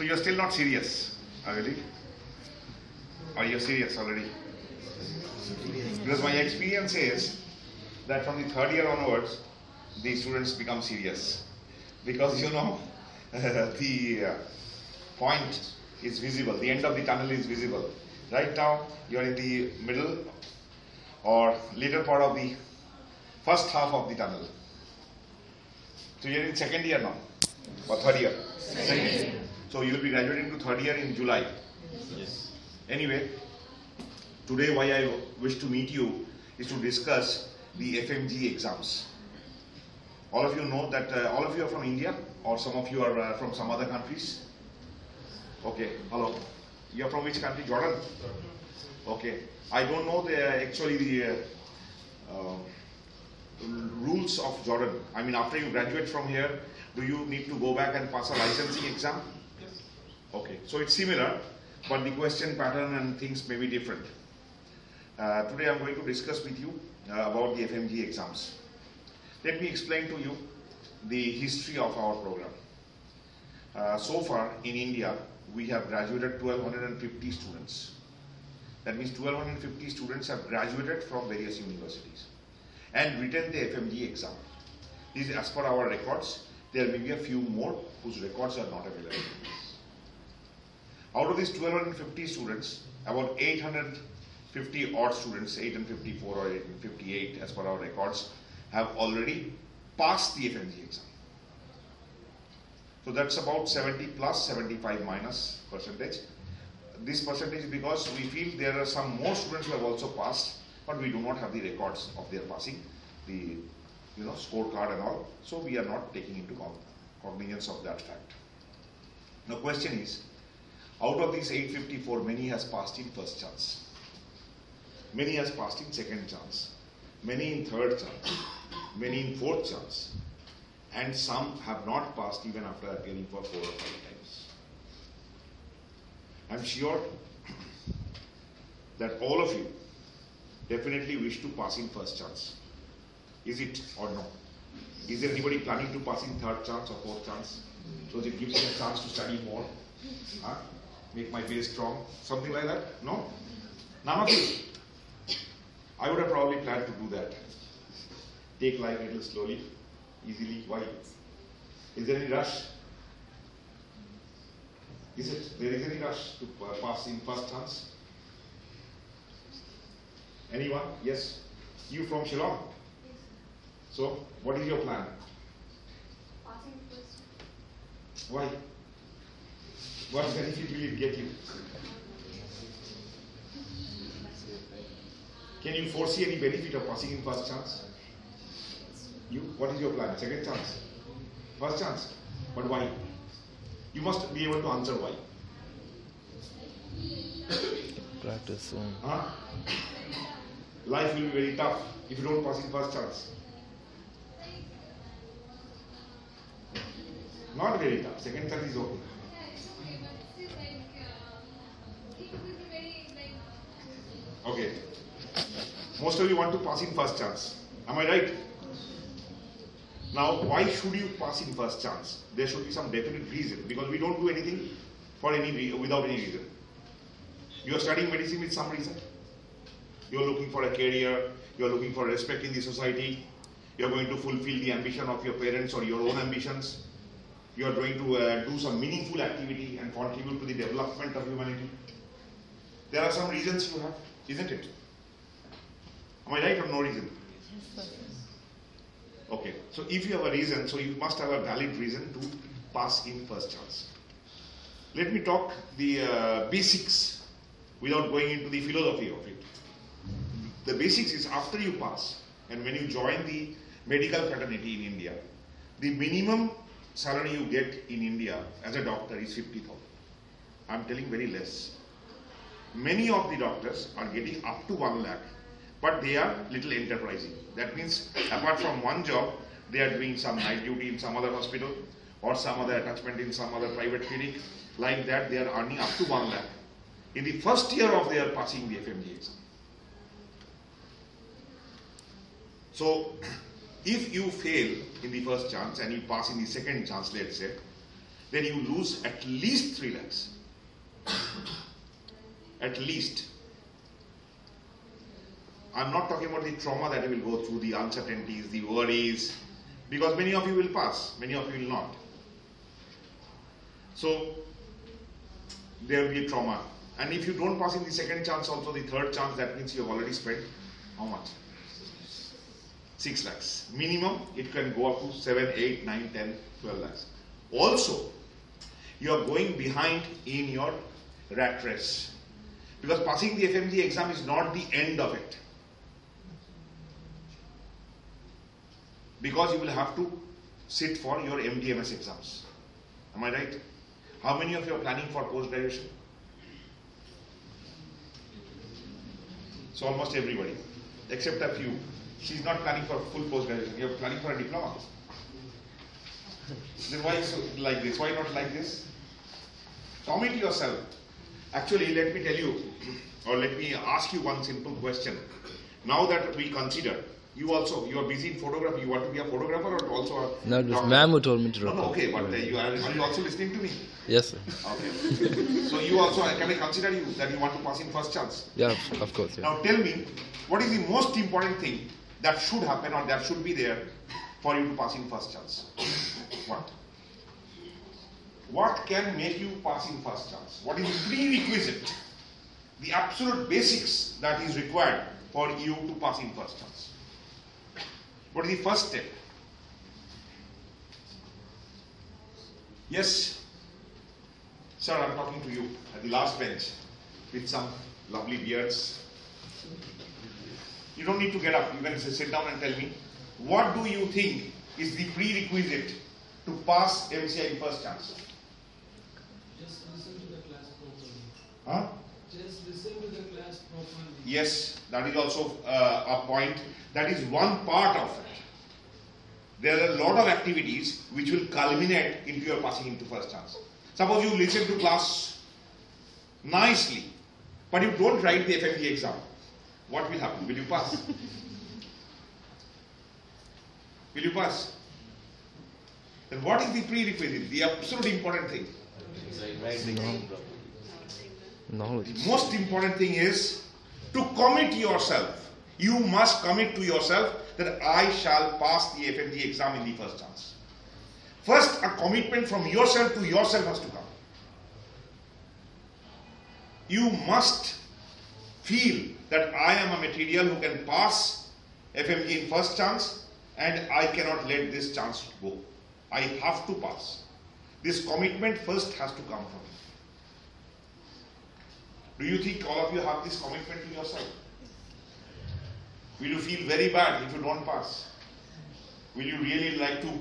So you're still not serious, really? Or you're serious already? Because my experience is that from the third year onwards, the students become serious. Because you know, the point is visible, the end of the tunnel is visible. Right now, you're in the middle or later part of the first half of the tunnel. So you're in second year now, or third year? Second year. So you'll be graduating to third year in July. Yes. Anyway, today why I wish to meet you is to discuss the FMG exams. All of you know that all of you are from India, or some of you are from some other countries. Okay, hello. You are from which country? Jordan? Okay. I don't know actually the rules of Jordan. I mean, after you graduate from here, do you need to go back and pass a licensing exam? Yes. Okay. So it's similar, but the question pattern and things may be different. Today I'm going to discuss with you about the FMG exams. Let me explain to you the history of our program. So far in India, we have graduated 1250 students. That means 1250 students have graduated from various universities and written the FMG exam. This is as per our records. There may be a few more whose records are not available. Out of these 1250 students, about 850 odd students, 854 or 858 as per our records, have already passed the FMG exam. So that's about 70 plus, 75 minus percentage. This percentage is because we feel there are some more students who have also passed, but we do not have the records of their passing, the scorecard and all. So we are not taking into cognizance of that fact. The question is, out of these 854, many has passed in first chance, many has passed in second chance, many in third chance, many in fourth chance, and some have not passed even after appearing for 4 or 5 times. I'm sure that all of you definitely wish to pass in first chance. Is it or no? Is there anybody planning to pass in third chance or fourth chance? So it gives me a chance to study more, make my base strong, something like that? No? None of you? I would have probably planned to do that. Take life a little slowly, easily. Why? Is there any rush? Is it? There is any rush to pass in first chance? Anyone? Yes? You from Shillong? Yes. So, what is your plan? Passing first. Why? What benefit will it get you? Can you foresee any benefit of passing in first chance? You? What is your plan? Second chance? First chance? But why? You must be able to answer why. Practice soon. Life will be very tough if you don't pass in first chance. Not very tough. Second chance is okay. Okay. Most of you want to pass in first chance. Am I right? Now, why should you pass in first chance? There should be some definite reason, because we don't do anything for without any reason. You are studying medicine with some reason. You are looking for a career. You are looking for respect in the society. You are going to fulfill the ambition of your parents or your own ambitions. You are going to do some meaningful activity and contribute to the development of humanity. There are some reasons you have, isn't it? Am I right or no reason? Okay, so if you have a reason, so you must have a valid reason to pass in first chance. Let me talk the basics without going into the philosophy of it. The basics is after you pass and when you join the medical fraternity in India, the minimum salary you get in India as a doctor is 50,000. I'm telling very less. Many of the doctors are getting up to 1 lakh, but they are little enterprising. That means apart from one job, they are doing some night duty in some other hospital or some other attachment in some other private clinic. Like that, they are earning up to 1 lakh in the first year of their passing the FMG exam. So, if you fail in the first chance and you pass in the second chance, let's say, then you lose at least 3 lakhs. At least. I'm not talking about the trauma that you will go through, the uncertainties, the worries, because many of you will pass, many of you will not. So, there will be trauma. And if you don't pass in the second chance, also the third chance, that means you have already spent how much? 6 lakhs. Minimum, it can go up to 7, 8, 9, 10, 12 lakhs. Also, you are going behind in your rat race. Because passing the FMG exam is not the end of it. Because you will have to sit for your MDMS exams. Am I right? How many of you are planning for post-graduation? So almost everybody, except a few. She's not planning for full post-graduation. You're planning for a diploma. Then why so like this? Why not like this? Commit yourself. Actually, let me tell you, or let me ask you one simple question. Now that we consider, you are busy in photography, you want to be a photographer or also a... No, it was ma'am who told me to No, record. okay, but are you also listening to me? Yes, sir. Okay. So you also, can I consider you that you want to pass in first chance? Yeah, of course. Yeah. Now tell me, what is the most important thing that should happen or that should be there for you to pass in first chance? What? What can make you pass in first chance? What is the prerequisite? The absolute basics that is required for you to pass in first chance. What is the first step? Yes, sir, I'm talking to you at the last bench with some lovely beards. You don't need to get up. You can sit down and tell me, what do you think is the prerequisite to pass MCI in first chance? Just listen to the class properly. Huh? Just listen to the class properly. Yes, that is also a point. That is one part of it. There are a lot of activities which will culminate into your passing into first chance. Suppose you listen to class nicely, but you don't write the FMG exam. What will happen? Will you pass? Will you pass? Then what is the prerequisite? The absolute important thing. Knowledge. The most important thing is to commit yourself. You must commit to yourself that I shall pass the FMG exam in the first chance. First, a commitment from yourself to yourself has to come. You must feel that I am a material who can pass FMG in first chance and I cannot let this chance go. I have to pass. This commitment first has to come from you. Do you think all of you have this commitment to yourself? Will you feel very bad if you don't pass? Will you really like to,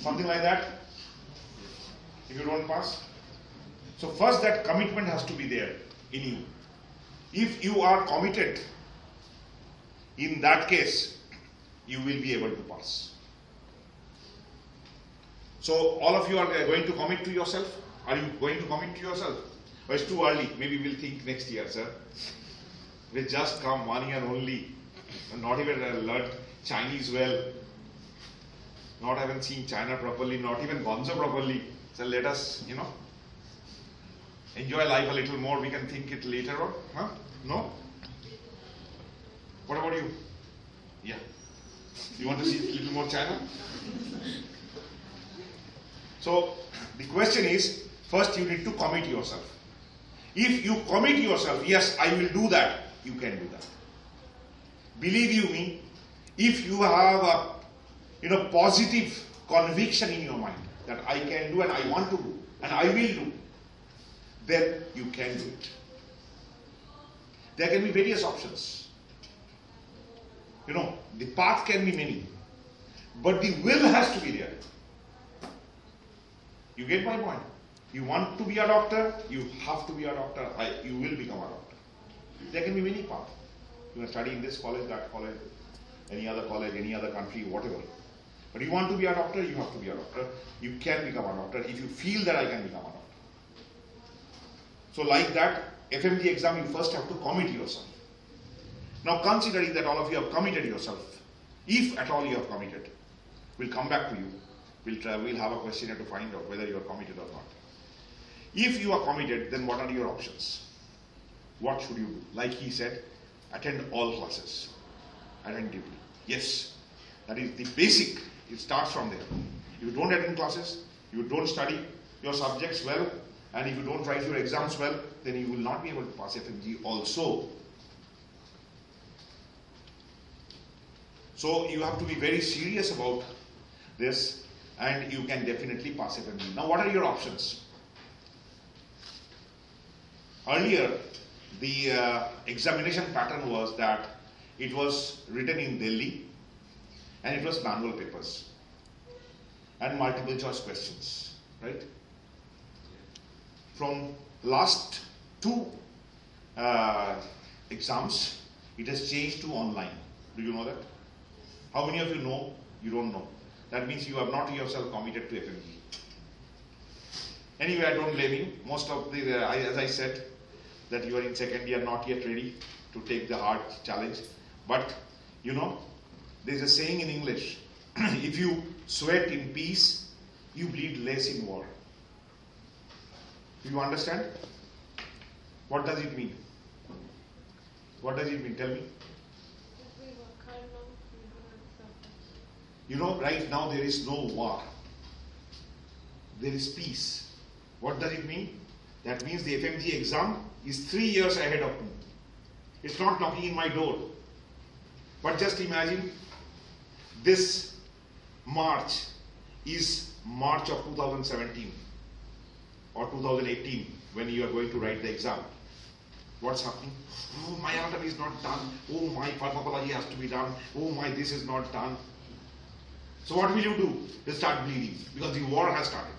something like that, if you don't pass? So first that commitment has to be there in you. If you are committed, in that case, you will be able to pass. So all of you are going to commit to yourself? Are you going to commit to yourself? Or it's too early, maybe we'll think next year, sir. We just come 1 year only, and not even learned Chinese well, not even seen China properly, not even Gonzo properly. So let us, enjoy life a little more. We can think it later on. Huh? No? What about you? Yeah. You want to see a little more China? So the question is, first you need to commit yourself. If you commit yourself, yes, I will do that, you can do that. Believe you me, if you have a positive conviction in your mind that I can do and I want to do and I will do, then you can do it. There can be various options. The path can be many, but the will has to be there. You get my point? You want to be a doctor, you have to be a doctor, you will become a doctor. There can be many paths. You can study in this college, that college, any other country, whatever. But you want to be a doctor, you have to be a doctor. You can become a doctor if you feel that I can become a doctor. So like that, FMG exam, you first have to commit yourself. Now considering that all of you have committed yourself, if at all you have committed, we'll come back to you. We'll have a questionnaire to find out whether you are committed or not. If you are committed, then what are your options? What should you do? Like he said, attend all classes. Attend deeply. Yes, that is the basic. It starts from there. If you don't attend classes, you don't study your subjects well, and if you don't write your exams well, then you will not be able to pass FMG also. So you have to be very serious about this, and you can definitely pass FMG. Now, what are your options? Earlier, the examination pattern was that it was written in Delhi, and it was manual papers and multiple choice questions, right? From last two exams, it has changed to online. Do you know that? How many of you know? You don't know. That means you have not yourself committed to FMG. Anyway, I don't blame you. Most of the, as I said, that you are in second year, not yet ready to take the hard challenge. But, you know, there's a saying in English, if you sweat in peace, you bleed less in war. Do you understand? What does it mean? What does it mean? Tell me. You know, right now there is no war. There is peace. What does it mean? That means the FMG exam is 3 years ahead of me. It's not knocking in my door. But just imagine this March is March of 2017 or 2018 when you are going to write the exam. What's happening? Oh, my anatomy is not done. Oh, my pharmacology has to be done. Oh, my this is not done. So what will you do? You start bleeding because the war has started.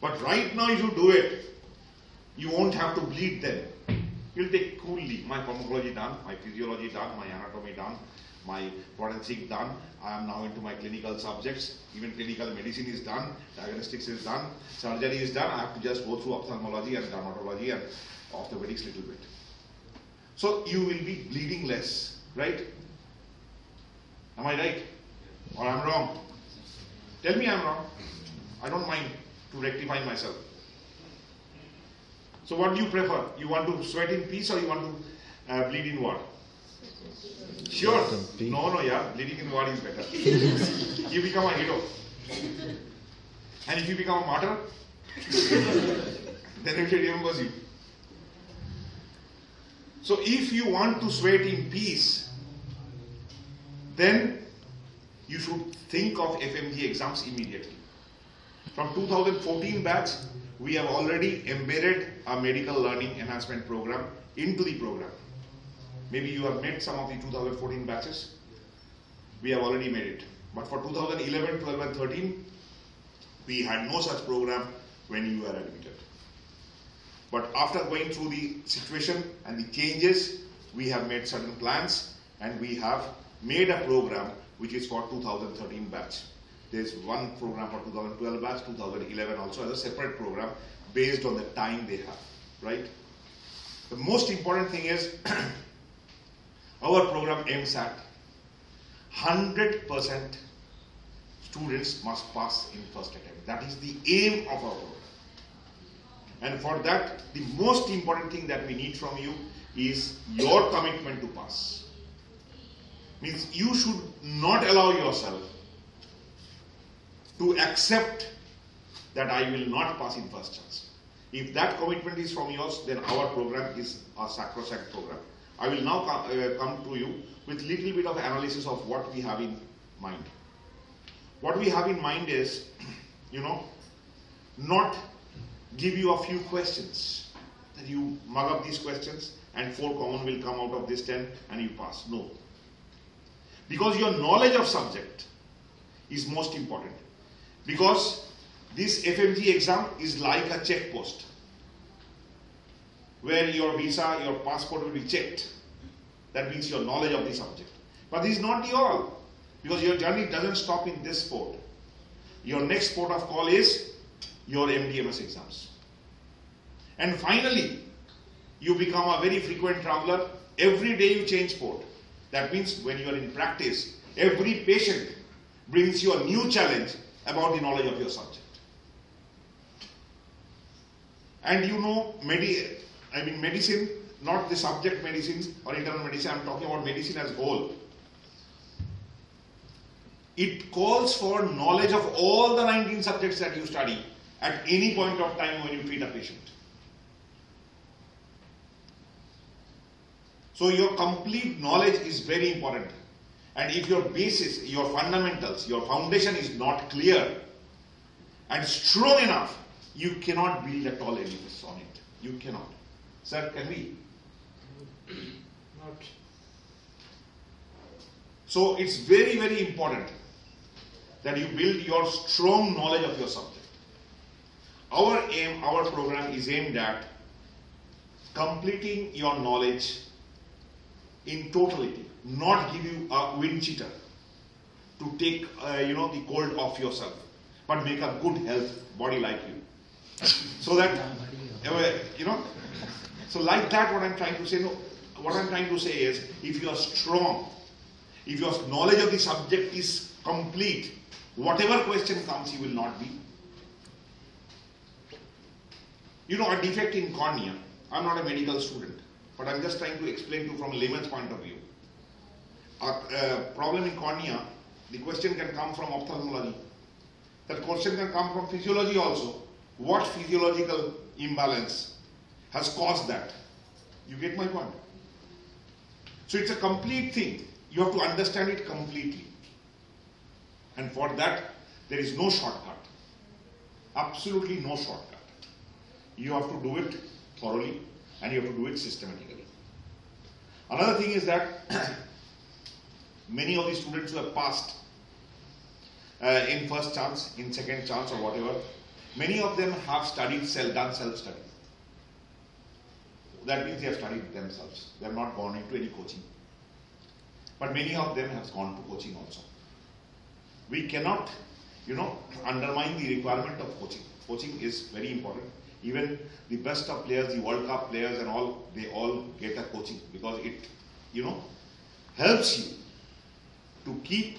But right now if you do it, you won't have to bleed then. You'll take coolly, my pharmacology done, my physiology done, my anatomy done, my forensic done, I am now into my clinical subjects, even clinical medicine is done, diagnostics is done, surgery is done, I have to just go through ophthalmology and dermatology and orthopedics little bit. So you will be bleeding less, right? Am I right? Or I'm wrong? Tell me I'm wrong. I don't mind to rectify myself. So what do you prefer? You want to sweat in peace or you want to bleed in war? Sure. No, yeah, bleeding in war is better. You become a hero. And if you become a martyr, then everybody remembers you. So if you want to sweat in peace, then you should think of FMG exams immediately. From 2014 batch, we have already embedded a medical learning enhancement program into the program. Maybe you have met some of the 2014 batches. We have already made it. But for 2011, 12 and 13, we had no such program when you were admitted. But after going through the situation and the changes, we have made certain plans and we have made a program which is for 2013 batch. There is one program for 2012 batch, 2011 also as a separate program based on the time they have, right? The most important thing is our program aims at 100% students must pass in first attempt. That is the aim of our program. And for that, the most important thing that we need from you is your commitment to pass. Means you should not allow yourself to accept that I will not pass in first chance. If that commitment is from yours, then our program is a sacrosanct program. I will now come to you with little bit of analysis of what we have in mind. What we have in mind is, not give you a few questions, that you mug up these questions and 4 common will come out of this 10 and you pass. No. Because your knowledge of subject is most important. Because this FMG exam is like a check post where your visa, your passport will be checked. That means your knowledge of the subject. But this is not the all, because your journey doesn't stop in this port. Your next port of call is your MDMS exams. And finally, you become a very frequent traveler. Every day you change port. That means when you are in practice, every patient brings you a new challenge about the knowledge of your subject. And you know, medicine, not the subject medicine or internal medicine, I'm talking about medicine as whole. It calls for knowledge of all the 19 subjects that you study at any point of time when you treat a patient. So your complete knowledge is very important. And if your basis, your fundamentals, your foundation is not clear and strong enough, you cannot build a tall edifice on it. You cannot. Sir, can we? Not. So it's very, very important that you build your strong knowledge of your subject. Our aim, our program is aimed at completing your knowledge in totality, not give you a wind cheater to take the cold off yourself, but make a good health body like you. So that so like that, what I'm trying to say, what I'm trying to say is, if you are strong, if your knowledge of the subject is complete, whatever question comes, you will not be. A defect in cornea. I'm not a medical student, but I'm just trying to explain to you from a layman's point of view. A problem in cornea, the question can come from ophthalmology. That question can come from physiology also. What physiological imbalance has caused that? You get my point? So it's a complete thing. You have to understand it completely. And for that, there is no shortcut. Absolutely no shortcut. You have to do it thoroughly and you have to do it systematically. Another thing is that many of the students who have passed in first chance, in second chance or whatever, many of them have done self-study. That means they have studied themselves. They have not gone into any coaching. But many of them have gone to coaching also. We cannot, undermine the requirement of coaching. Coaching is very important. Even the best of players, the World Cup players and all, they all get a coaching because it, helps you to keep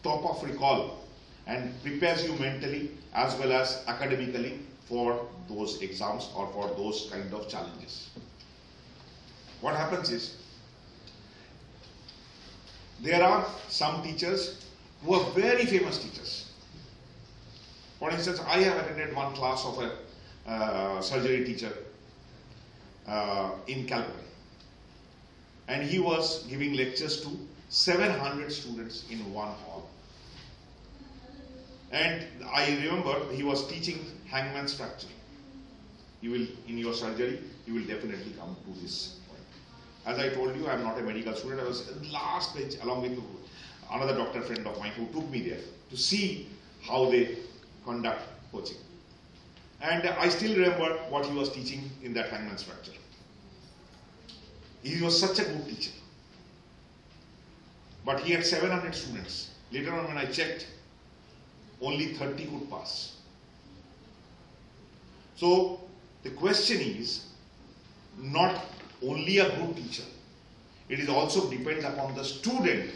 top of recall and prepares you mentally as well as academically for those exams or for those kind of challenges. What happens is, there are some teachers who are very famous teachers. For instance, I have attended one class of a surgery teacher in Calgary. And he was giving lectures to 700 students in one hall. And I remember he was teaching hangman's fracture. You will, in your surgery, you will definitely come to this point. As I told you, I am not a medical student. I was at the last bench along with another doctor friend of mine who took me there to see how they conduct coaching. And I still remember what he was teaching in that hangman's fracture. He was such a good teacher. But he had 700 students. Later on when I checked, only 30 could pass. So the question is not only a good teacher. It is also depends upon the student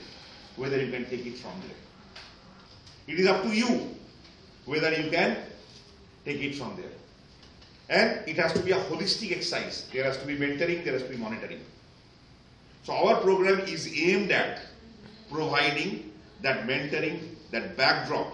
whether you can take it from there. It is up to you whether you can take it from there. And it has to be a holistic exercise. There has to be mentoring, there has to be monitoring. So our program is aimed at providing that mentoring, that backdrop,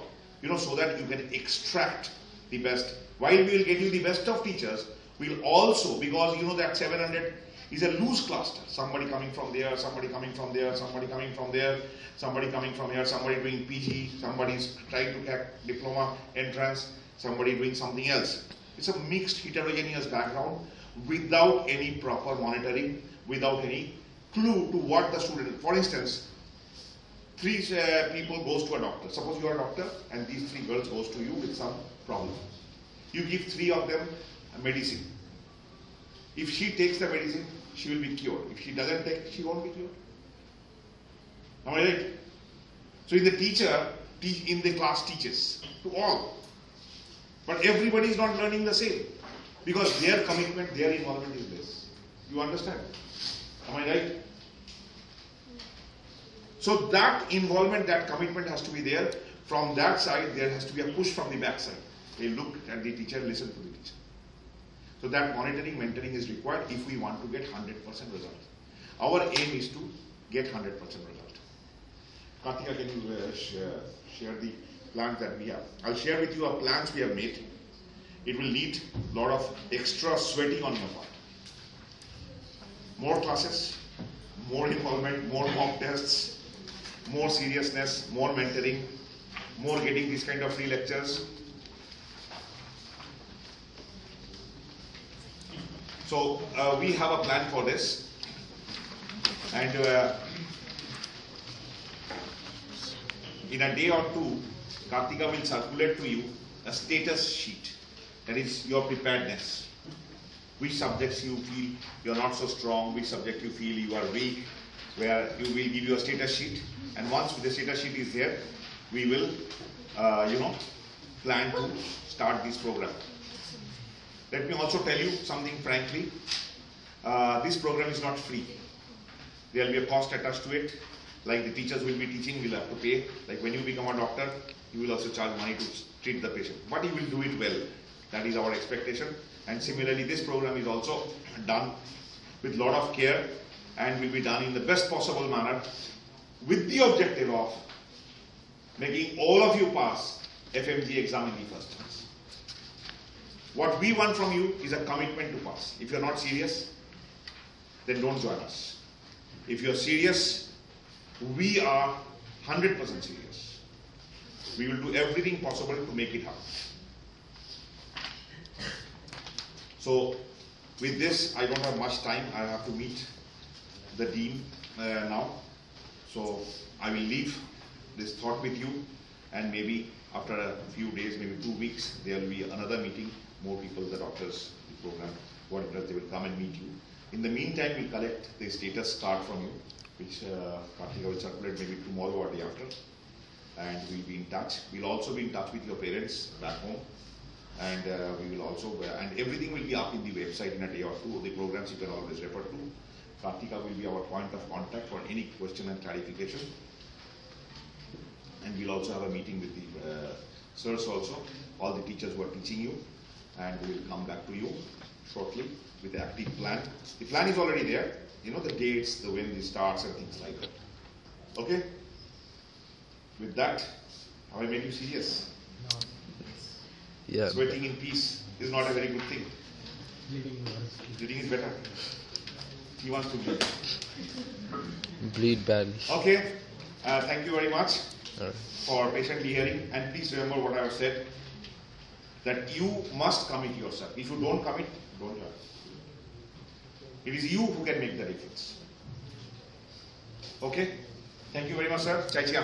so that you can extract the best. While we will get you the best of teachers, we'll also, because that 700 is a loose cluster. Somebody coming from there, somebody coming from there, somebody coming from there, somebody coming from here, somebody doing PG, somebody is trying to get diploma entrance, somebody doing something else. It's a mixed heterogeneous background without any proper monitoring, without any clue to what the student, for instance, 3 people goes to a doctor. Suppose you are a doctor and these 3 girls goes to you with some problem. You give 3 of them a medicine. If she takes the medicine, she will be cured. If she doesn't take, she won't be cured. Am I right? So the teacher in the class teaches to all. But everybody is not learning the same. Because their commitment, their involvement is this. You understand? Am I right? So that involvement, that commitment has to be there From that side, there has to be a push from the back side. They look at the teacher, listen to the teacher. So that monitoring, mentoring is required if we want to get 100% result. Our aim is to get 100% result. Kartika, can you share the plans that we have? I'll share with you our plans we have made. It will need a lot of extra sweating on your part. More classes, more involvement, more mock tests, more seriousness, more mentoring, more getting these kind of free lectures. So we have a plan for this, and in a day or two, Kartika will circulate to you a status sheet. That is your preparedness. Which subjects you feel you are not so strong, which subject you feel you are weak, where you will give you a status sheet. And once the status sheet is there, we will, plan to start this program. Let me also tell you something frankly. This program is not free. There will be a cost attached to it. Like the teachers will be teaching, will have to pay. Like when you become a doctor, you will also charge money to treat the patient. But you will do it well. That is our expectation. And similarly, this program is also done with a lot of care and will be done in the best possible manner with the objective of making all of you pass FMG exam in the first class. What we want from you is a commitment to pass. If you are not serious, then don't join us. If you are serious, we are 100% serious. We will do everything possible to make it happen. So, with this, I don't have much time. I have to meet the dean now. So, I will leave this thought with you, and maybe after a few days, maybe 2 weeks, there will be another meeting. More people, the doctors, the program, whatever, they will come and meet you. In the meantime, we'll collect the status card from you, which Kartika will circulate maybe tomorrow or the after, and we'll be in touch. We'll also be in touch with your parents back home, and we will also, and everything will be up in the website in a day or two. The programs you can always refer to. Kartika will be our point of contact for any question and clarification. And we'll also have a meeting with the sirs also, all the teachers who are teaching you, and we will come back to you shortly with the active plan. The plan is already there, you know, the dates, the when it starts and things like that. Okay? With that, have I made you serious? Yeah. Sweating in peace is not a very good thing. Bleeding is better. He wants to bleed. Bleed badly. Okay. Thank you very much Alright. for patiently hearing, and please remember what I have said, that you must commit yourself. If you don't commit, don't join. It is you who can make the difference. Okay? Thank you very much, sir. Chai chia.